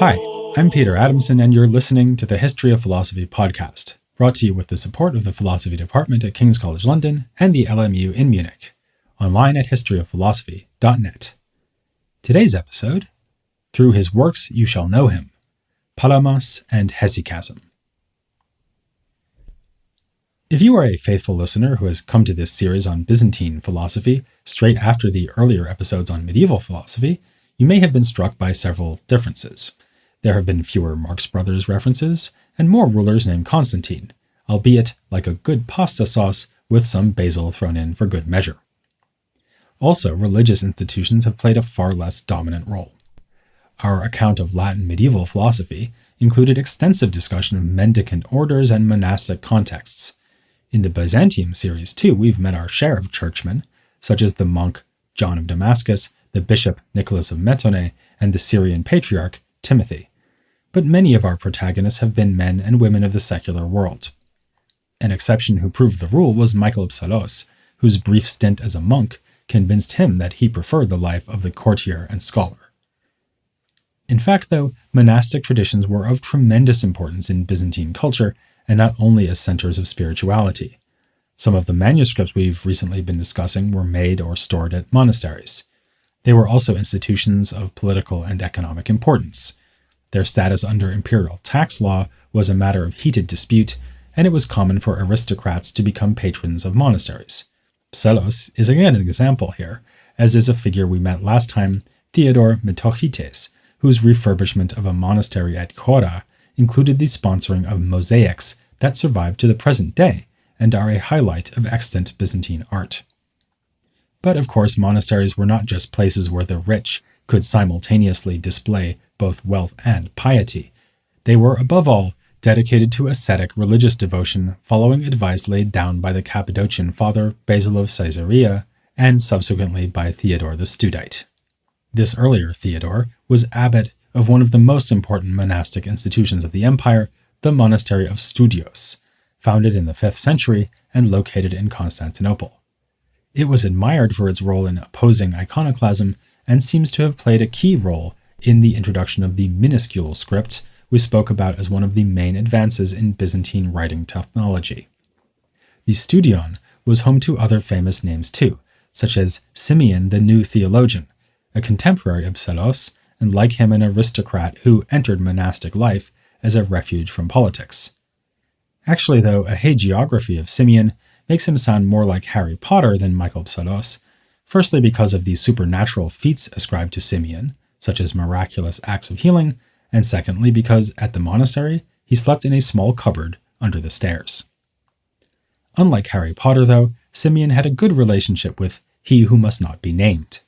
Hi, I'm Peter Adamson, and you're listening to the History of Philosophy podcast, brought to you with the support of the Philosophy Department at King's College London and the LMU in Munich, online at historyofphilosophy.net. Today's episode, Through His Works You Shall Know Him, Palamas and Hesychasm. If you are a faithful listener who has come to this series on Byzantine philosophy straight after the earlier episodes on medieval philosophy, you may have been struck by several differences. There have been fewer Marx Brothers references, and more rulers named Constantine, albeit like a good pasta sauce with some basil thrown in for good measure. Also, religious institutions have played a far less dominant role. Our account of Latin medieval philosophy included extensive discussion of mendicant orders and monastic contexts. In the Byzantium series, too, we've met our share of churchmen, such as the monk John of Damascus, the bishop Nicholas of Metone, and the Syrian patriarch Timothy. But many of our protagonists have been men and women of the secular world. An exception who proved the rule was Michael of Psellos, whose brief stint as a monk convinced him that he preferred the life of the courtier and scholar. In fact, though, monastic traditions were of tremendous importance in Byzantine culture, and not only as centers of spirituality. Some of the manuscripts we've recently been discussing were made or stored at monasteries. They were also institutions of political and economic importance. Their status under imperial tax law was a matter of heated dispute, and it was common for aristocrats to become patrons of monasteries. Psellos is again an example here, as is a figure we met last time, Theodore Metochites, whose refurbishment of a monastery at Chora included the sponsoring of mosaics that survive to the present day and are a highlight of extant Byzantine art. But of course, monasteries were not just places where the rich could simultaneously display both wealth and piety. They were, above all, dedicated to ascetic religious devotion following advice laid down by the Cappadocian father Basil of Caesarea and subsequently by Theodore the Studite. This earlier Theodore was abbot of one of the most important monastic institutions of the empire, the monastery of Studios, founded in the 5th century and located in Constantinople. It was admired for its role in opposing iconoclasm and seems to have played a key role in the introduction of the minuscule script we spoke about as one of the main advances in Byzantine writing technology. The Studion was home to other famous names too, such as Simeon the New Theologian, a contemporary of Psellos, and like him an aristocrat who entered monastic life as a refuge from politics. Actually, though, a hagiography of Simeon makes him sound more like Harry Potter than Michael Psellos, firstly because of the supernatural feats ascribed to Simeon, such as miraculous acts of healing, and secondly because, at the monastery, he slept in a small cupboard under the stairs. Unlike Harry Potter, though, Simeon had a good relationship with he who must not be named.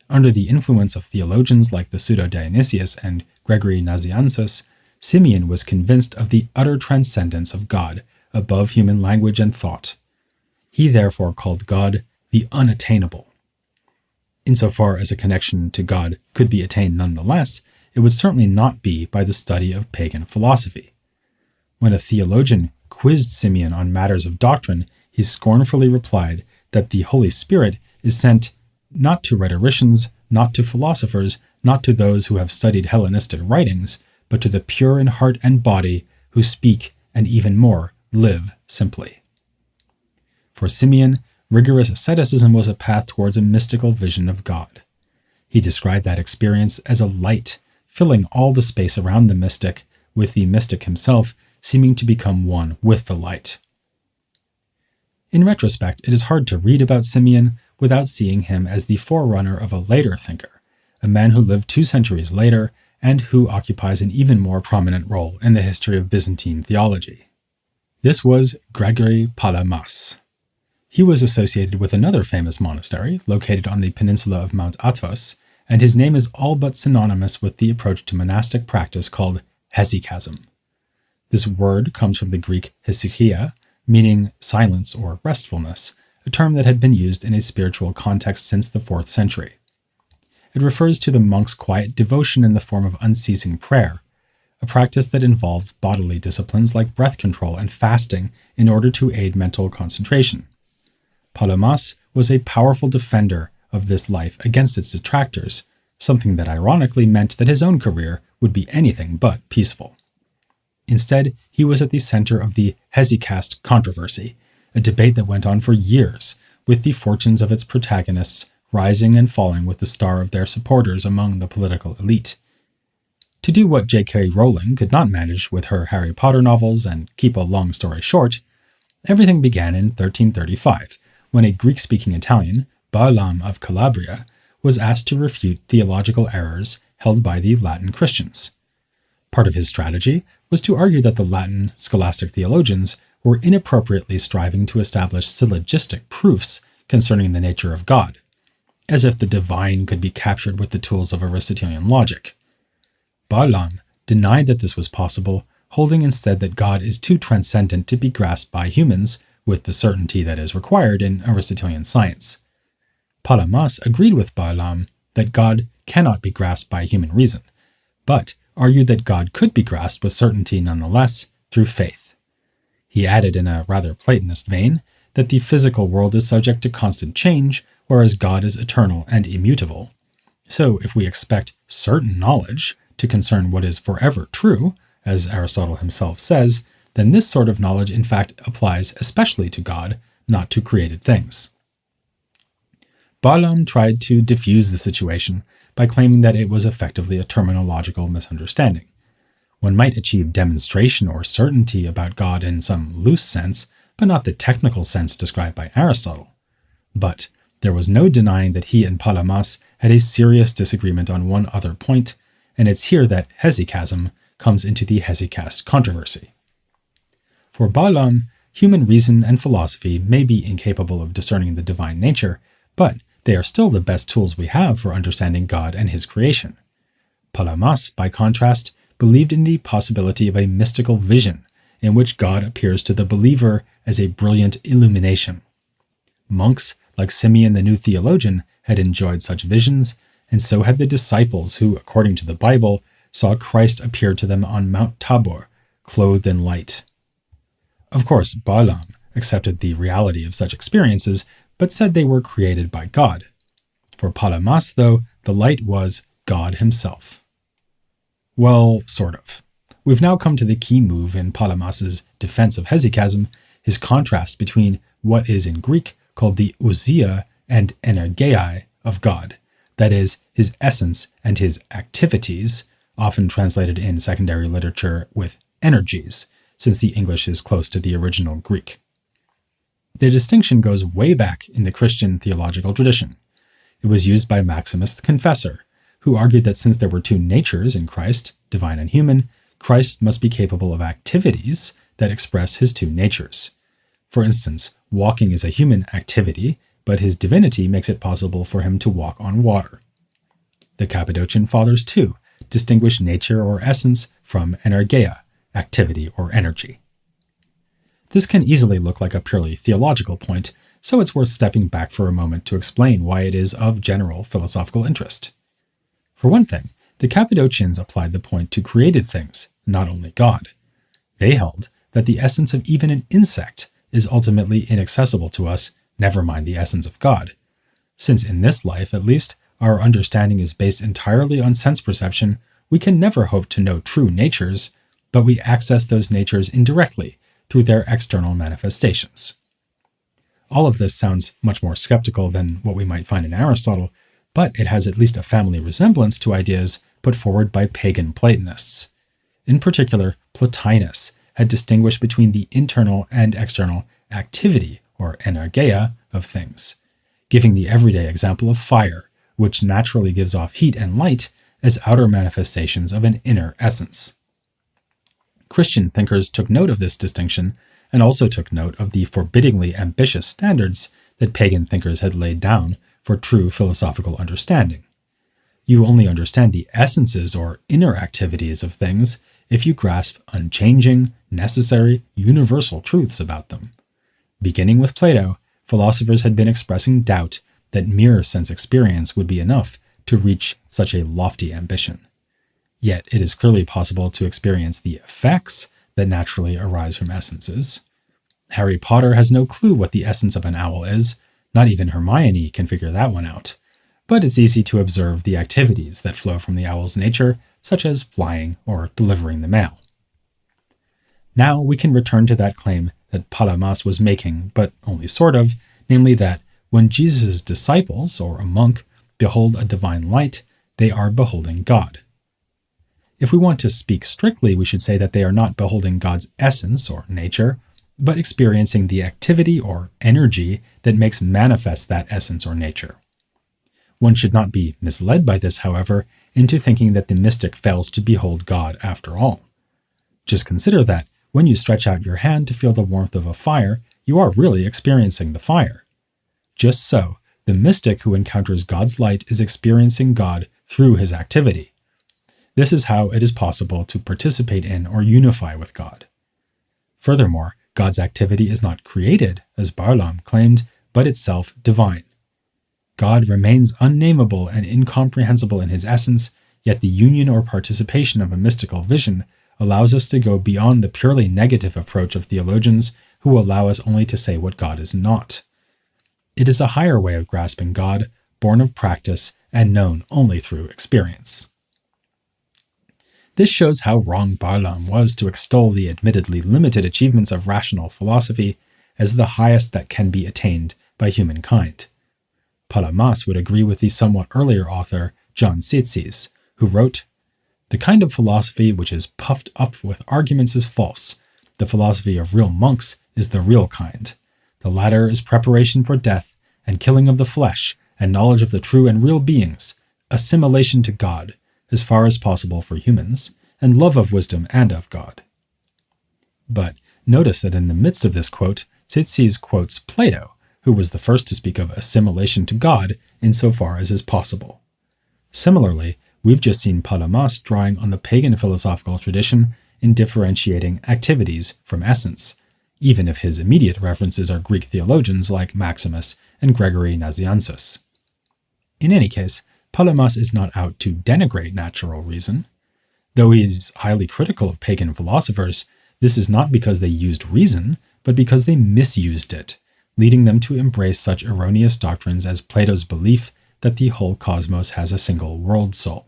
Under the influence of theologians like the Pseudo-Dionysius and Gregory Nazianzus, Simeon was convinced of the utter transcendence of God above human language and thought. He therefore called God the unattainable. Insofar as a connection to God could be attained nonetheless, it would certainly not be by the study of pagan philosophy. When a theologian quizzed Simeon on matters of doctrine, he scornfully replied that the Holy Spirit is sent not to rhetoricians, not to philosophers, not to those who have studied Hellenistic writings, but to the pure in heart and body who speak and even more live simply. For Simeon, rigorous asceticism was a path towards a mystical vision of God. He described that experience as a light, filling all the space around the mystic, with the mystic himself seeming to become one with the light. In retrospect, it is hard to read about Simeon without seeing him as the forerunner of a later thinker, a man who lived 2 centuries later and who occupies an even more prominent role in the history of Byzantine theology. This was Gregory Palamas. He was associated with another famous monastery located on the peninsula of Mount Athos, and his name is all but synonymous with the approach to monastic practice called Hesychasm. This word comes from the Greek hesychia, meaning silence or restfulness, a term that had been used in a spiritual context since the 4th century. It refers to the monk's quiet devotion in the form of unceasing prayer, a practice that involved bodily disciplines like breath control and fasting in order to aid mental concentration. Palamas was a powerful defender of this life against its detractors, something that ironically meant that his own career would be anything but peaceful. Instead, he was at the center of the Hesychasm controversy, a debate that went on for years, with the fortunes of its protagonists rising and falling with the star of their supporters among the political elite. To do what J.K. Rowling could not manage with her Harry Potter novels and keep a long story short, everything began in 1335, when a Greek-speaking Italian, Barlaam of Calabria, was asked to refute theological errors held by the Latin Christians. Part of his strategy was to argue that the Latin scholastic theologians were inappropriately striving to establish syllogistic proofs concerning the nature of God, as if the divine could be captured with the tools of Aristotelian logic. Barlaam denied that this was possible, holding instead that God is too transcendent to be grasped by humans with the certainty that is required in Aristotelian science. Palamas agreed with Barlaam that God cannot be grasped by human reason, but argued that God could be grasped with certainty nonetheless through faith. He added in a rather Platonist vein that the physical world is subject to constant change, whereas God is eternal and immutable. So if we expect certain knowledge to concern what is forever true, as Aristotle himself says, then this sort of knowledge in fact applies especially to God, not to created things. Barlaam tried to diffuse the situation by claiming that it was effectively a terminological misunderstanding. One might achieve demonstration or certainty about God in some loose sense, but not the technical sense described by Aristotle. But there was no denying that he and Palamas had a serious disagreement on one other point, and it's here that hesychasm comes into the Hesychasm controversy. For Barlaam, human reason and philosophy may be incapable of discerning the divine nature, but they are still the best tools we have for understanding God and his creation. Palamas, by contrast, believed in the possibility of a mystical vision in which God appears to the believer as a brilliant illumination. Monks, like Simeon the New Theologian, had enjoyed such visions, and so had the disciples who, according to the Bible, saw Christ appear to them on Mount Tabor, clothed in light. Of course, Barlaam accepted the reality of such experiences, but said they were created by God. For Palamas, though, the light was God himself. Well, sort of. We've now come to the key move in Palamas's defense of hesychasm, his contrast between what is in Greek called the ousia and energeiai of God, that is, his essence and his activities, often translated in secondary literature with energies, since the English is close to the original Greek. The distinction goes way back in the Christian theological tradition. It was used by Maximus the Confessor, who argued that since there were two natures in Christ, divine and human, Christ must be capable of activities that express his two natures. For instance, walking is a human activity, but his divinity makes it possible for him to walk on water. The Cappadocian Fathers, too, distinguish nature or essence from energeia, activity or energy. This can easily look like a purely theological point, so it's worth stepping back for a moment to explain why it is of general philosophical interest. For one thing, the Cappadocians applied the point to created things, not only God. They held that the essence of even an insect is ultimately inaccessible to us, never mind the essence of God. Since in this life, at least, our understanding is based entirely on sense perception, we can never hope to know true natures, but we access those natures indirectly through their external manifestations. All of this sounds much more skeptical than what we might find in Aristotle, but it has at least a family resemblance to ideas put forward by pagan Platonists. In particular, Plotinus had distinguished between the internal and external activity, or energeia, of things, giving the everyday example of fire, which naturally gives off heat and light, as outer manifestations of an inner essence. Christian thinkers took note of this distinction and also took note of the forbiddingly ambitious standards that pagan thinkers had laid down for true philosophical understanding. You only understand the essences or inner activities of things if you grasp unchanging, necessary, universal truths about them. Beginning with Plato, philosophers had been expressing doubt that mere sense experience would be enough to reach such a lofty ambition. Yet it is clearly possible to experience the effects that naturally arise from essences. Harry Potter has no clue what the essence of an owl is. Not even Hermione can figure that one out. but it's easy to observe the activities that flow from the owl's nature, such as flying or delivering the mail. Now we can return to that claim that Palamas was making, but only sort of, namely that when Jesus' disciples, or a monk, behold a divine light, they are beholding God. If we want to speak strictly, we should say that they are not beholding God's essence or nature, but experiencing the activity or energy that makes manifest that essence or nature. One should not be misled by this, however, into thinking that the mystic fails to behold God after all. Just consider that when you stretch out your hand to feel the warmth of a fire, you are really experiencing the fire. Just so, the mystic who encounters God's light is experiencing God through his activity. This is how it is possible to participate in or unify with God. Furthermore, God's activity is not created, as Barlaam claimed, but itself divine. God remains unnameable and incomprehensible in his essence, yet the union or participation of a mystical vision allows us to go beyond the purely negative approach of theologians who allow us only to say what God is not. It is a higher way of grasping God, born of practice and known only through experience. This shows how wrong Barlaam was to extol the admittedly limited achievements of rational philosophy as the highest that can be attained by humankind. Palamas would agree with the somewhat earlier author, John Tzitzis, who wrote, "The kind of philosophy which is puffed up with arguments is false. The philosophy of real monks is the real kind. The latter is preparation for death, and killing of the flesh, and knowledge of the true and real beings, assimilation to God, as far as possible for humans, and love of wisdom and of God." But notice that in the midst of this quote, Tzitzis quotes Plato, who was the first to speak of assimilation to God insofar as is possible. Similarly, we've just seen Palamas drawing on the pagan philosophical tradition in differentiating activities from essence, even if his immediate references are Greek theologians like Maximus and Gregory Nazianzus. In any case, Palamas is not out to denigrate natural reason. Though he is highly critical of pagan philosophers, this is not because they used reason, but because they misused it, leading them to embrace such erroneous doctrines as Plato's belief that the whole cosmos has a single world soul.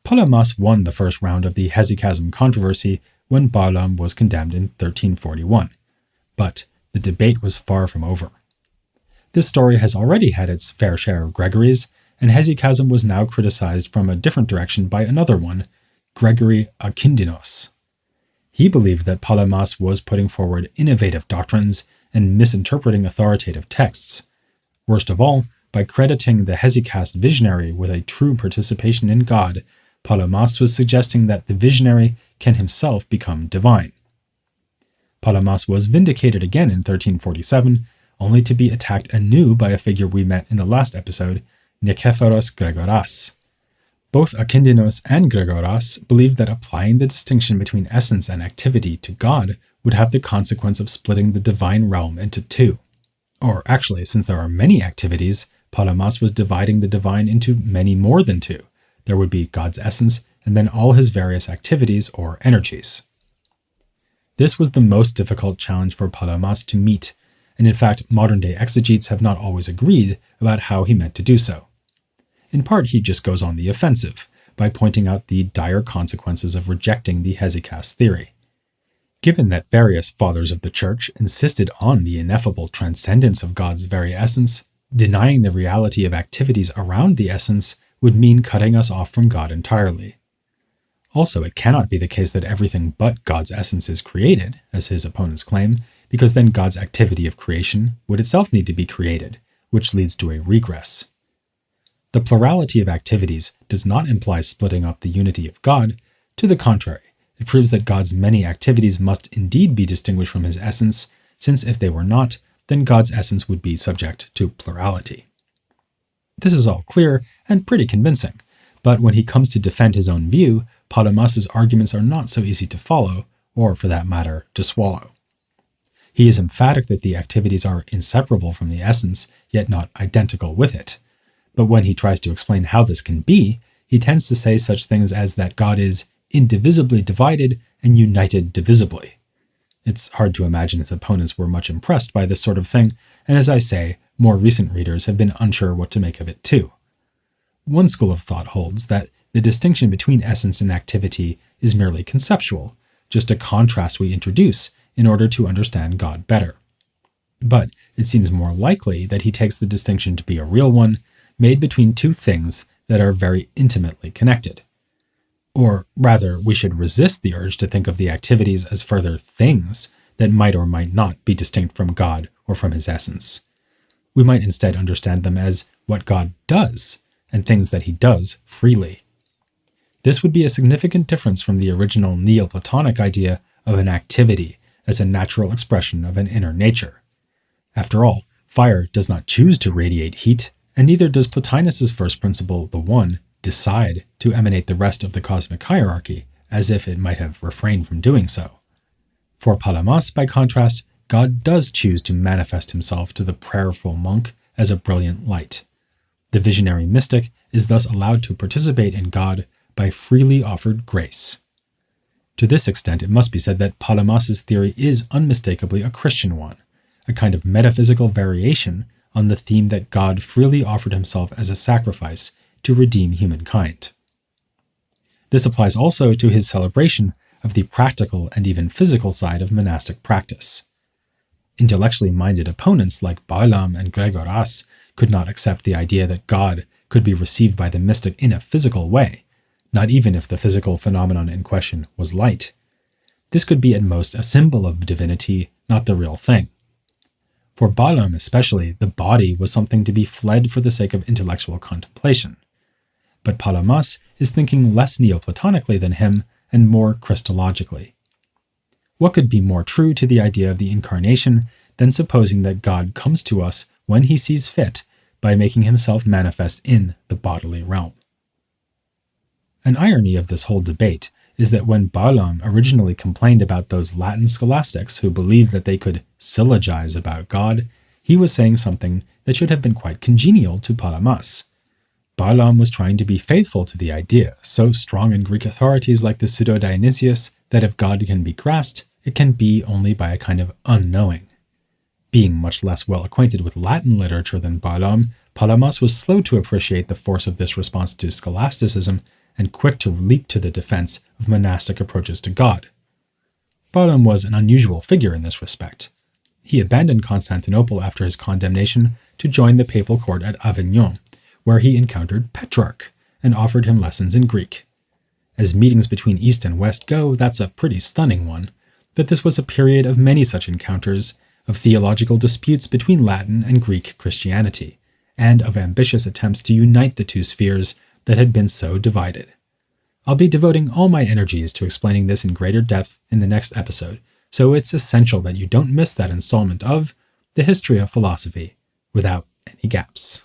Palamas won the first round of the Hesychasm controversy when Barlaam was condemned in 1341, but the debate was far from over. This story has already had its fair share of Gregories, and Hesychasm was now criticized from a different direction by another one, Gregory Palamas. He believed that Palamas was putting forward innovative doctrines and misinterpreting authoritative texts. Worst of all, by crediting the Hesychast visionary with a true participation in God, Palamas was suggesting that the visionary can himself become divine. Palamas was vindicated again in 1347, only to be attacked anew by a figure we met in the last episode, Nikephoros Gregoras. Both Akindinos and Gregoras believed that applying the distinction between essence and activity to God would have the consequence of splitting the divine realm into two. Or actually, since there are many activities, Palamas was dividing the divine into many more than two. There would be God's essence and then all his various activities or energies. This was the most difficult challenge for Palamas to meet, and in fact, modern-day exegetes have not always agreed about how he meant to do so. In part, he just goes on the offensive by pointing out the dire consequences of rejecting the Hesychast theory. Given that various fathers of the Church insisted on the ineffable transcendence of God's very essence, denying the reality of activities around the essence would mean cutting us off from God entirely. Also, it cannot be the case that everything but God's essence is created, as his opponents claim, because then God's activity of creation would itself need to be created, which leads to a regress. The plurality of activities does not imply splitting up the unity of God. To the contrary, it proves that God's many activities must indeed be distinguished from his essence, since if they were not, then God's essence would be subject to plurality. This is all clear and pretty convincing, but when he comes to defend his own view, Palamas's arguments are not so easy to follow, or for that matter, to swallow. He is emphatic that the activities are inseparable from the essence, yet not identical with it. But when he tries to explain how this can be, he tends to say such things as that God is indivisibly divided and united divisibly. It's hard to imagine his opponents were much impressed by this sort of thing, and as I say, more recent readers have been unsure what to make of it too. One school of thought holds that the distinction between essence and activity is merely conceptual, just a contrast we introduce in order to understand God better. But it seems more likely that he takes the distinction to be a real one, made between two things that are very intimately connected. Or rather, we should resist the urge to think of the activities as further things that might or might not be distinct from God or from his essence. We might instead understand them as what God does, and things that he does freely. This would be a significant difference from the original Neoplatonic idea of an activity as a natural expression of an inner nature. After all, fire does not choose to radiate heat, and neither does Plotinus's first principle, the One, decide to emanate the rest of the cosmic hierarchy, as if it might have refrained from doing so. For Palamas, by contrast, God does choose to manifest himself to the prayerful monk as a brilliant light. The visionary mystic is thus allowed to participate in God by freely offered grace. To this extent, it must be said that Palamas's theory is unmistakably a Christian one, a kind of metaphysical variation on the theme that God freely offered himself as a sacrifice to redeem humankind. This applies also to his celebration of the practical and even physical side of monastic practice. Intellectually minded opponents like Balaam and Gregoras could not accept the idea that God could be received by the mystic in a physical way, not even if the physical phenomenon in question was light. This could be at most a symbol of divinity, not the real thing. For Balaam especially, the body was something to be fled for the sake of intellectual contemplation. But Palamas is thinking less Neoplatonically than him and more Christologically. What could be more true to the idea of the incarnation than supposing that God comes to us when he sees fit by making himself manifest in the bodily realm? An irony of this whole debate is that when Balaam originally complained about those Latin scholastics who believed that they could syllogize about God, he was saying something that should have been quite congenial to Palamas. Balaam was trying to be faithful to the idea, so strong in Greek authorities like the Pseudo-Dionysius, that if God can be grasped, it can be only by a kind of unknowing. Being much less well acquainted with Latin literature than Balaam, Palamas was slow to appreciate the force of this response to scholasticism and quick to leap to the defense of monastic approaches to God. Balaam was an unusual figure in this respect. He abandoned Constantinople after his condemnation to join the papal court at Avignon, where he encountered Petrarch and offered him lessons in Greek. As meetings between East and West go, that's a pretty stunning one, but this was a period of many such encounters, of theological disputes between Latin and Greek Christianity, and of ambitious attempts to unite the two spheres that had been so divided. I'll be devoting all my energies to explaining this in greater depth in the next episode, so it's essential that you don't miss that installment of The History of Philosophy without any gaps.